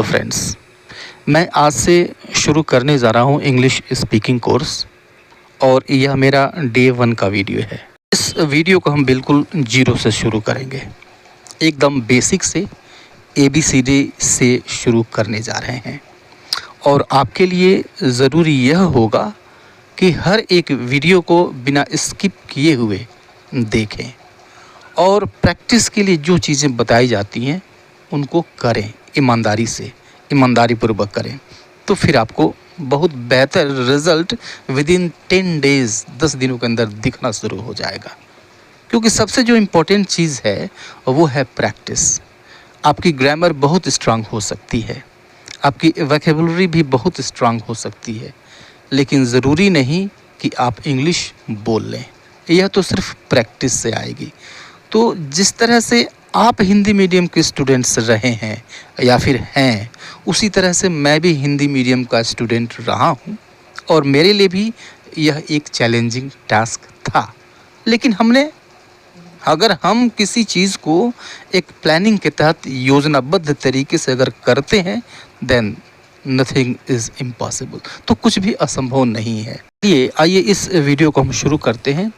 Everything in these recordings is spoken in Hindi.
हेलो फ्रेंड्स, मैं आज से शुरू करने जा रहा हूँ इंग्लिश स्पीकिंग कोर्स और यह मेरा डे 1 का वीडियो है। इस वीडियो को हम बिल्कुल ज़ीरो से शुरू करेंगे, एकदम बेसिक से ABCD से शुरू करने जा रहे हैं। और आपके लिए ज़रूरी यह होगा कि हर एक वीडियो को बिना स्किप किए हुए देखें और प्रैक्टिस के लिए जो चीज़ें बताई जाती हैं उनको करें, ईमानदारी से, ईमानदारीपूर्वक करें, तो फिर आपको बहुत बेहतर रिज़ल्ट विदिन 10 डेज़ 10 दिनों के अंदर दिखना शुरू हो जाएगा। क्योंकि सबसे जो इम्पोर्टेंट चीज़ है वो है प्रैक्टिस। आपकी ग्रामर बहुत स्ट्रांग हो सकती है, आपकी वोकैबुलरी भी बहुत स्ट्रांग हो सकती है, लेकिन ज़रूरी नहीं कि आप इंग्लिश बोल लें, यह तो सिर्फ प्रैक्टिस से आएगी। तो जिस तरह से आप हिंदी मीडियम के स्टूडेंट्स रहे हैं या फिर हैं, उसी तरह से मैं भी हिंदी मीडियम का स्टूडेंट रहा हूं और मेरे लिए भी यह एक चैलेंजिंग टास्क था। लेकिन अगर हम किसी चीज़ को एक प्लानिंग के तहत योजनाबद्ध तरीके से अगर करते हैं, देन नथिंग इज़ इम्पॉसिबल, तो कुछ भी असंभव नहीं है। आइए इस वीडियो को हम शुरू करते हैं।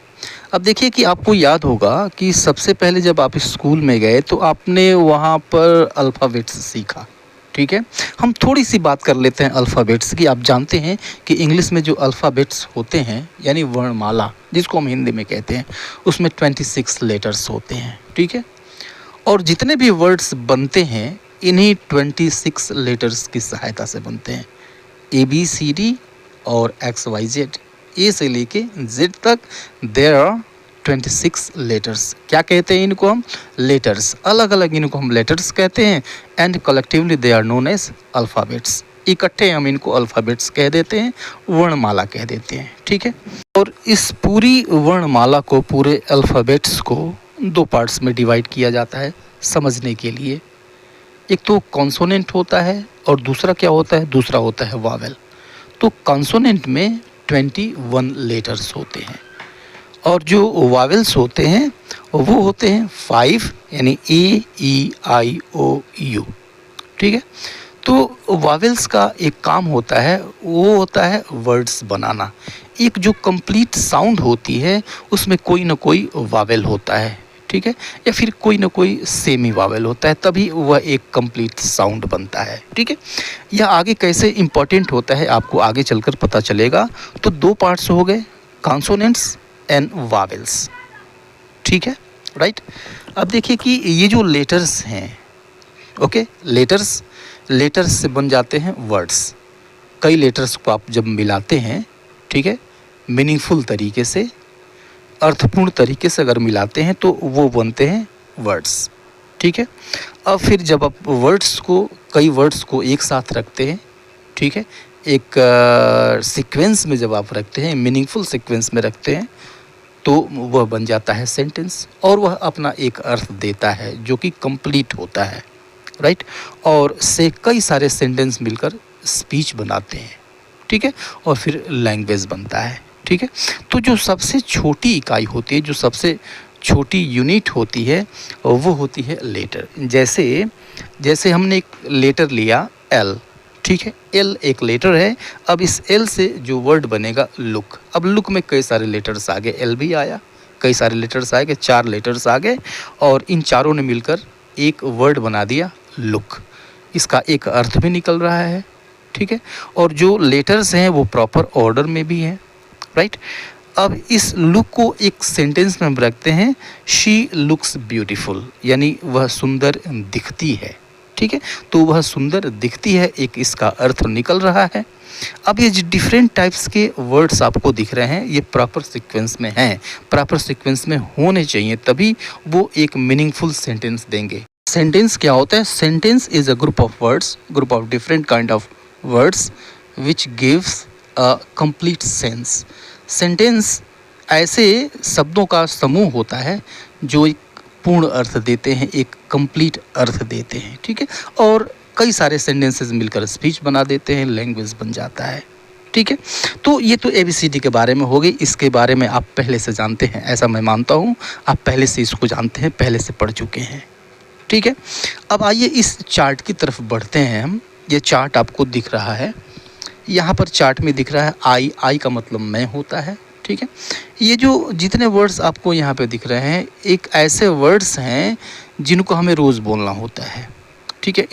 अब देखिए कि आपको याद होगा कि सबसे पहले जब आप स्कूल में गए तो आपने वहाँ पर अल्फ़ाबेट्स सीखा, ठीक है। हम थोड़ी सी बात कर लेते हैं अल्फ़ाबेट्स की। आप जानते हैं कि इंग्लिश में जो अल्फ़ाबेट्स होते हैं यानी वर्णमाला जिसको हम हिंदी में कहते हैं, उसमें 26 लेटर्स होते हैं, ठीक है। और जितने भी वर्ड्स बनते हैं इन्हीं 26 लेटर्स की सहायता से बनते हैं। ABCD और XYZ, ए से लेके Z तक देयर आर 26 लेटर्स। क्या कहते हैं इनको हम? लेटर्स। अलग अलग इनको हम लेटर्स कहते हैं and collectively they are known as alphabets. इकट्ठे हम इनको अल्फ़ाबेट्स कह देते हैं, वर्णमाला कह देते हैं, ठीक है। और इस पूरी वर्णमाला को, पूरे अल्फ़ाबेट्स को 2 पार्ट्स में डिवाइड किया जाता है समझने के लिए। एक तो कॉन्सोनेंट होता है और दूसरा क्या होता है? दूसरा होता है वावेल। तो कॉन्सोनेंट में 21 लेटर्स होते हैं और जो वावेल्स होते हैं वो होते हैं 5, यानी AEIOU, ठीक है। तो वावेल्स का एक काम होता है, वो होता है वर्ड्स बनाना। एक जो कंप्लीट साउंड होती है उसमें कोई ना कोई वावेल होता है, ठीक है, या फिर कोई ना कोई सेमी वावेल होता है, तभी वह एक कंप्लीट साउंड बनता है, ठीक है। यह आगे कैसे इम्पोर्टेंट होता है आपको आगे चलकर पता चलेगा। तो 2 पार्ट्स हो गए, कॉन्सोनेंट्स एंड वावेल्स, ठीक है, राइट। अब देखिए कि ये जो लेटर्स हैं, ओके, लेटर्स से बन जाते हैं वर्ड्स। कई लेटर्स को आप जब मिलाते हैं, ठीक है, मीनिंगफुल तरीके से, अर्थपूर्ण तरीके से अगर मिलाते हैं तो वो बनते हैं वर्ड्स, ठीक है। अब फिर जब आप कई वर्ड्स को एक साथ रखते हैं, ठीक है, एक सीक्वेंस में जब आप रखते हैं, मीनिंगफुल सीक्वेंस में रखते हैं, तो वह बन जाता है सेंटेंस और वह अपना एक अर्थ देता है जो कि कंप्लीट होता है, राइट। और से कई सारे सेंटेंस मिलकर स्पीच बनाते हैं, ठीक है, और फिर लैंग्वेज बनता है, ठीक है। तो जो सबसे छोटी इकाई होती है, जो सबसे छोटी यूनिट होती है, वो होती है लेटर। जैसे हमने एक लेटर लिया L, ठीक है, L एक लेटर है। अब इस L से जो वर्ड बनेगा लुक। अब लुक में कई सारे लेटर्स आ गए, L भी आया, कई सारे लेटर्स आ गए, 4 लेटर्स आ गए और इन चारों ने मिलकर एक वर्ड बना दिया लुक। इसका एक अर्थ भी निकल रहा है, ठीक है। और जो लेटर्स हैं वो प्रॉपर ऑर्डर में भी हैं, राइट। अब इस लुक को एक सेंटेंस में हम रखते हैं, शी लुक्स ब्यूटीफुल, यानी वह सुंदर दिखती है, ठीक है। तो वह सुंदर दिखती है, एक इसका अर्थ निकल रहा है। अब ये जो डिफरेंट टाइप्स के वर्ड्स आपको दिख रहे हैं, ये प्रॉपर सीक्वेंस में हैं, प्रॉपर सीक्वेंस में होने चाहिए, तभी वो एक मीनिंगफुल सेंटेंस देंगे। सेंटेंस क्या होता है? Sentence is a group of words, group of different kind of words which gives a complete sense. Sentence ऐसे शब्दों का समूह होता है जो एक पूर्ण अर्थ देते हैं, एक कंप्लीट अर्थ देते हैं, ठीक है। और कई सारे सेंटेंसेस मिलकर स्पीच बना देते हैं, लैंग्वेज बन जाता है, ठीक है। तो ये तो ABCD के बारे में हो गई। इसके बारे में आप पहले से जानते हैं, ऐसा मैं मानता हूँ। आप पहले से इसको जानते हैं, पहले से पढ़ चुके हैं, ठीक है। अब आइए इस चार्ट की तरफ बढ़ते हैं हम। ये चार्ट आपको दिख रहा है, यहाँ पर चार्ट में दिख रहा है आई का मतलब मैं होता है, ठीक है। ये जो जितने वर्ड्स आपको यहाँ पे दिख रहे हैं, एक ऐसे वर्ड्स हैं जिनको हमें रोज़ बोलना होता है, ठीक है।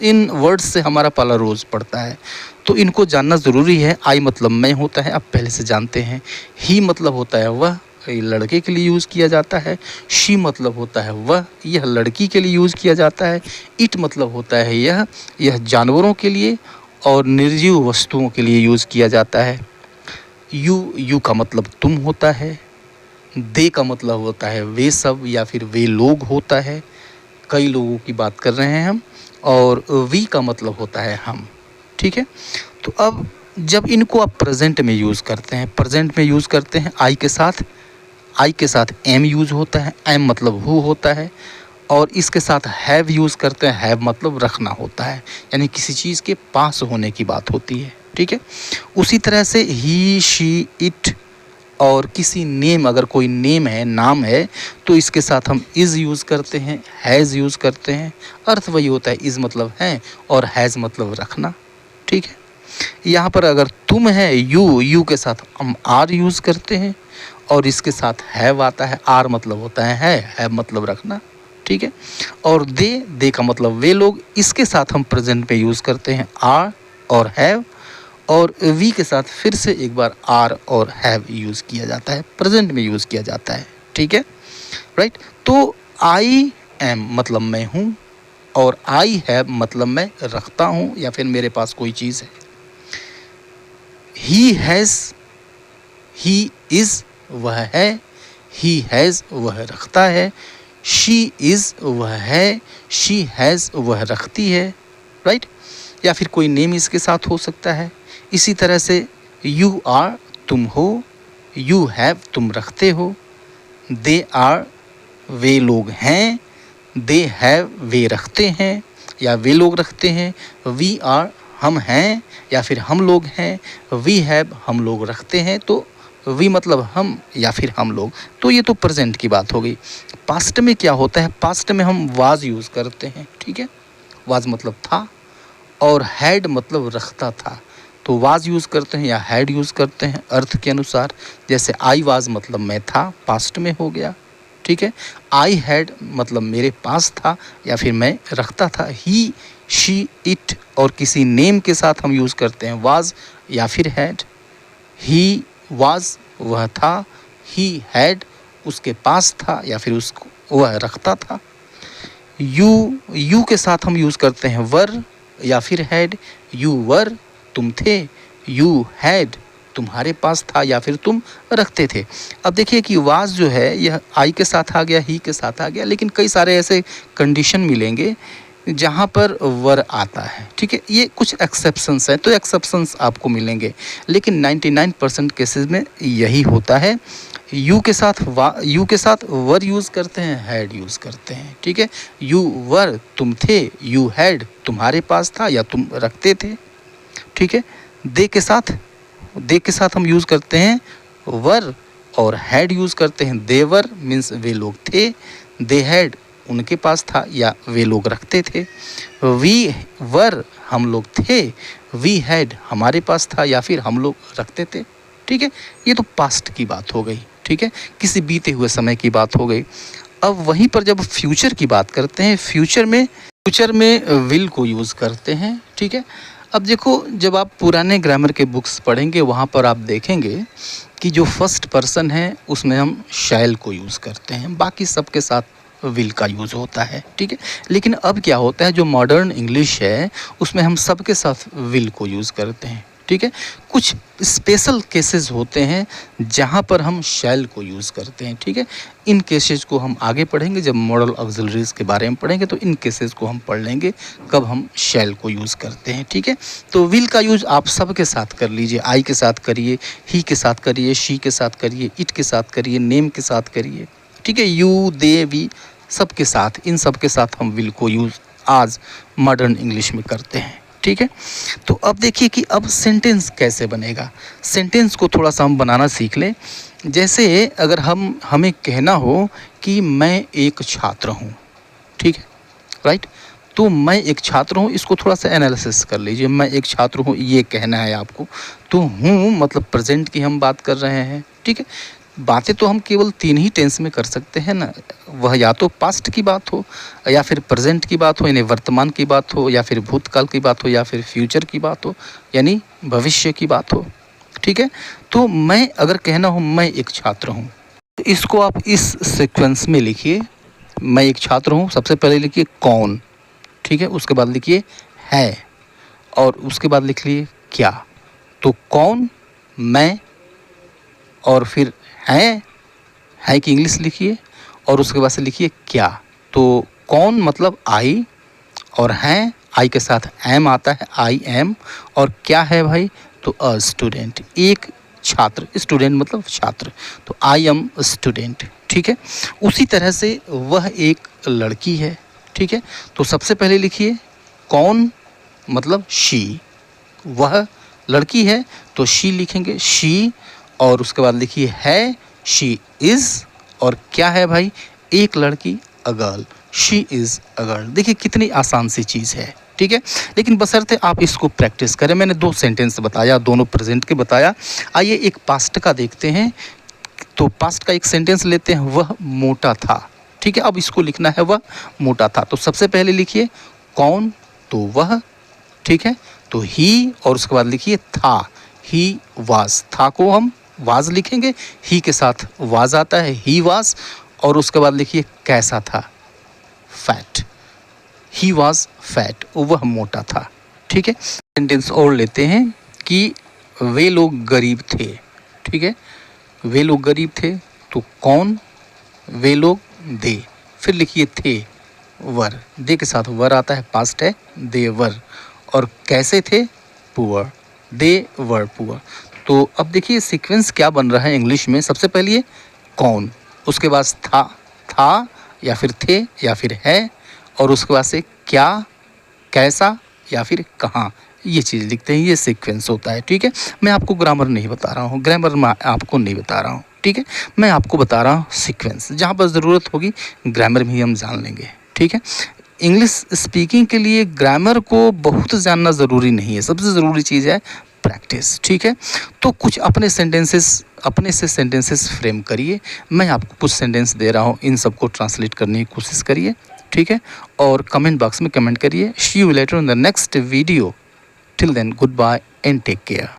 इन वर्ड्स से हमारा पाला रोज़ पड़ता है, तो इनको जानना ज़रूरी है। आई मतलब मैं होता है, आप पहले से जानते हैं। ही मतलब होता है वह, ये लड़के के लिए यूज़ किया जाता है। शी मतलब होता है वह, यह लड़की के लिए यूज़ किया जाता है। इट मतलब होता है यह जानवरों के लिए और निर्जीव वस्तुओं के लिए यूज़ किया जाता है। यू का मतलब तुम होता है। दे का मतलब होता है वे सब या फिर वे लोग होता है, कई लोगों की बात कर रहे हैं हम। और वी का मतलब होता है हम, ठीक है। तो अब जब इनको आप प्रेजेंट में यूज़ करते हैं, प्रेजेंट में यूज़ करते हैं आई के साथ एम यूज़ होता है, एम मतलब हु होता है। और इसके साथ हैव यूज़ करते हैं, हैव मतलब रखना होता है, यानी किसी चीज़ के पास होने की बात होती है, ठीक है। उसी तरह से ही, शी, इट और किसी नेम, अगर कोई नेम है, नाम है, तो इसके साथ हम इज़ यूज़ करते हैं, हैज़ यूज़ करते हैं। अर्थ वही होता है, इज़ मतलब है और हैज़ मतलब रखना, ठीक है। यहाँ पर अगर तुम है, यू के साथ हम आर यूज़ करते हैं और इसके साथ हैव आता है। आर मतलब होता है, हैव मतलब रखना, ठीक है। और दे का मतलब वे लोग, इसके साथ हम प्रेजेंट में यूज़ करते हैं आर और हैव। और वी के साथ फिर से एक बार आर और हैव यूज़ किया जाता है, प्रेजेंट में यूज़ किया जाता है, ठीक है, राइट। तो आई एम मतलब मैं हूँ और आई हैव मतलब मैं रखता हूँ या फिर मेरे पास कोई चीज़ है। ही हैज़, ही इज़ वह है, ही हैज़ वह रखता है। शी इज़ वह है, शी हैज़ वह रखती है, राइट। या फिर कोई नेम इसके साथ हो सकता है। इसी तरह से यू आर तुम हो, यू हैव तुम रखते हो, दे आर वे लोग हैं, दे हैव वे रखते हैं या वे लोग रखते हैं। वी आर हम हैं या फिर हम लोग हैं, वी हैव हम लोग रखते हैं। तो वी मतलब हम या फिर हम लोग। तो ये तो प्रेजेंट की बात हो गई। पास्ट में क्या होता है, पास्ट में हम वाज यूज़ करते हैं, ठीक है। वाज मतलब था और हैड मतलब रखता था, तो वाज यूज़ करते हैं या हैड यूज़ करते हैं अर्थ के अनुसार। जैसे आई वाज मतलब मैं था, पास्ट में हो गया, ठीक है। आई हैड मतलब मेरे पास था या फिर मैं रखता था। ही, शी, इट और किसी नेम के साथ हम यूज़ करते हैं वाज या फिर हैड। ही वाज वह था, ही हैड उसके पास था या फिर उसको वह रखता था। यू के साथ हम यूज़ करते हैं वर या फिर हैड। यू वर तुम थे, यू हैड तुम्हारे पास था या फिर तुम रखते थे। अब देखिए कि वाज जो है यह आई के साथ आ गया, ही के साथ आ गया, लेकिन कई सारे ऐसे कंडीशन मिलेंगे जहाँ पर वर आता है, ठीक है। ये कुछ एक्सेप्शंस हैं, तो एक्सेप्शंस आपको मिलेंगे, लेकिन 99% केसेस में यही होता है। यू के साथ वर यूज़ करते हैं, हैड यूज़ करते हैं, ठीक है। यू वर तुम थे, यू हैड तुम्हारे पास था या तुम रखते थे, ठीक है। दे के साथ हम यूज़ करते हैं वर और हैड यूज़ करते हैं। देवर मीन्स वे लोग थे, दे हैड उनके पास था या वे लोग रखते थे। वी वर हम लोग थे, वी हैड हमारे पास था या फिर हम लोग रखते थे, ठीक है। ये तो पास्ट की बात हो गई, ठीक है, किसी बीते हुए समय की बात हो गई। अब वहीं पर जब फ्यूचर की बात करते हैं, फ्यूचर में विल को यूज़ करते हैं, ठीक है। अब देखो, जब आप पुराने ग्रामर के बुक्स पढ़ेंगे वहाँ पर आप देखेंगे कि जो फर्स्ट पर्सन है उसमें हम शैल को यूज़ करते हैं, बाकी सबके साथ विल का यूज़ होता है, ठीक है। लेकिन अब क्या होता है, जो मॉडर्न इंग्लिश है उसमें हम सबके साथ विल को यूज़ करते हैं, ठीक है। कुछ स्पेशल केसेस होते हैं जहाँ पर हम शैल को यूज़ करते हैं, ठीक है। इन केसेस को हम आगे पढ़ेंगे, जब मॉडल ऑक्सिलरीज के बारे में पढ़ेंगे तो इन केसेस को हम पढ़ लेंगे कब हम शैल को यूज़ करते हैं, ठीक है। तो विल का यूज़ आप सबके साथ कर लीजिए, आई के साथ करिए, ही के साथ करिए, शी के साथ करिए, इट के साथ करिए, नेम के साथ करिए, ठीक है। यू, दे, वी सबके साथ, इन सब के साथ हम विल को यूज़ आज मॉडर्न इंग्लिश में करते हैं, ठीक है। तो अब देखिए कि अब सेंटेंस कैसे बनेगा। सेंटेंस को थोड़ा सा हम बनाना सीख लें। जैसे अगर हमें कहना हो कि मैं एक छात्र हूँ, ठीक है, राइट। तो मैं एक छात्र हूँ, इसको थोड़ा सा एनालिसिस कर लीजिए। मैं एक छात्र हूँ ये कहना है आपको, तो हूँ मतलब प्रेजेंट की हम बात कर रहे हैं, ठीक है। बातें तो हम केवल 3 ही टेंस में कर सकते हैं ना, वह या तो पास्ट की बात हो, या फिर प्रेजेंट की बात हो यानी वर्तमान की बात हो, या फिर भूतकाल की बात हो, या फिर फ्यूचर की बात हो यानी भविष्य की बात हो, ठीक है। तो मैं अगर कहना हो मैं एक छात्र हूँ, तो इसको आप इस सीक्वेंस में लिखिए। मैं एक छात्र हूँ, सबसे पहले लिखिए कौन, ठीक है, उसके बाद लिखिए है, और उसके बाद लिख लिए क्या। तो कौन, मैं, और फिर है की इंग्लिश लिखिए, और उसके बाद से लिखिए क्या। तो कौन मतलब आई, और हैं आई के साथ एम आता है, आई एम, और क्या है भाई, तो अ स्टूडेंट, एक छात्र, स्टूडेंट मतलब छात्र, तो आई एम स्टूडेंट, ठीक है। उसी तरह से वह एक लड़की है, ठीक है। तो सबसे पहले लिखिए कौन मतलब शी, वह लड़की है तो शी लिखेंगे, शी, और उसके बाद लिखिए है, शी इज़, और क्या है भाई, एक लड़की, a girl, she is a girl. देखिए कितनी आसान सी चीज़ है, ठीक है। लेकिन बशर्ते आप इसको प्रैक्टिस करें। मैंने 2 सेंटेंस बताया, दोनों प्रेजेंट के बताया। आइए एक पास्ट का देखते हैं। तो पास्ट का एक सेंटेंस लेते हैं, वह मोटा था, ठीक है। अब इसको लिखना है वह मोटा था, तो सबसे पहले लिखिए कौन, तो वह, ठीक है। तो ही, और उसके बाद लिखिए था, ही वाज, था को हम वाज लिखेंगे, ही के साथ वाज आता है, ही वाज, और उसके बाद लिखिए कैसा था, फैट, ही वाज फैट, वह मोटा था, ठीक है। सेंटेंस और लेते हैं कि वे लोग गरीब थे, ठीक है। वे लोग गरीब थे, तो कौन, वे लोग, दे, फिर लिखिए थे, वर, दे के साथ वर आता है, पास्ट है, दे वर, और कैसे थे, पुअर, दे वर पुअर। तो अब देखिए सीक्वेंस क्या बन रहा है इंग्लिश में। सबसे पहले ये कौन, उसके बाद था या फिर थे या फिर है, और उसके बाद से क्या, कैसा, या फिर कहाँ, ये चीज़ लिखते हैं, ये सीक्वेंस होता है, ठीक है। मैं आपको ग्रामर नहीं बता रहा हूँ, ग्रामर मैं आपको नहीं बता रहा हूँ, ठीक है। मैं आपको बता रहा हूँ सीक्वेंस, जहाँ पर ज़रूरत होगी ग्रामर भी हम जान लेंगे, ठीक है। इंग्लिश स्पीकिंग के लिए ग्रामर को बहुत जानना ज़रूरी नहीं है, सबसे ज़रूरी चीज़ है प्रैक्टिस, ठीक है। तो कुछ अपने से सेंटेंसेस फ्रेम करिए। मैं आपको कुछ सेंटेंस दे रहा हूँ, इन सबको ट्रांसलेट करने की कोशिश करिए, ठीक है। और कमेंट बॉक्स में कमेंट करिए। See you later in the next video. Till then good bye and take care.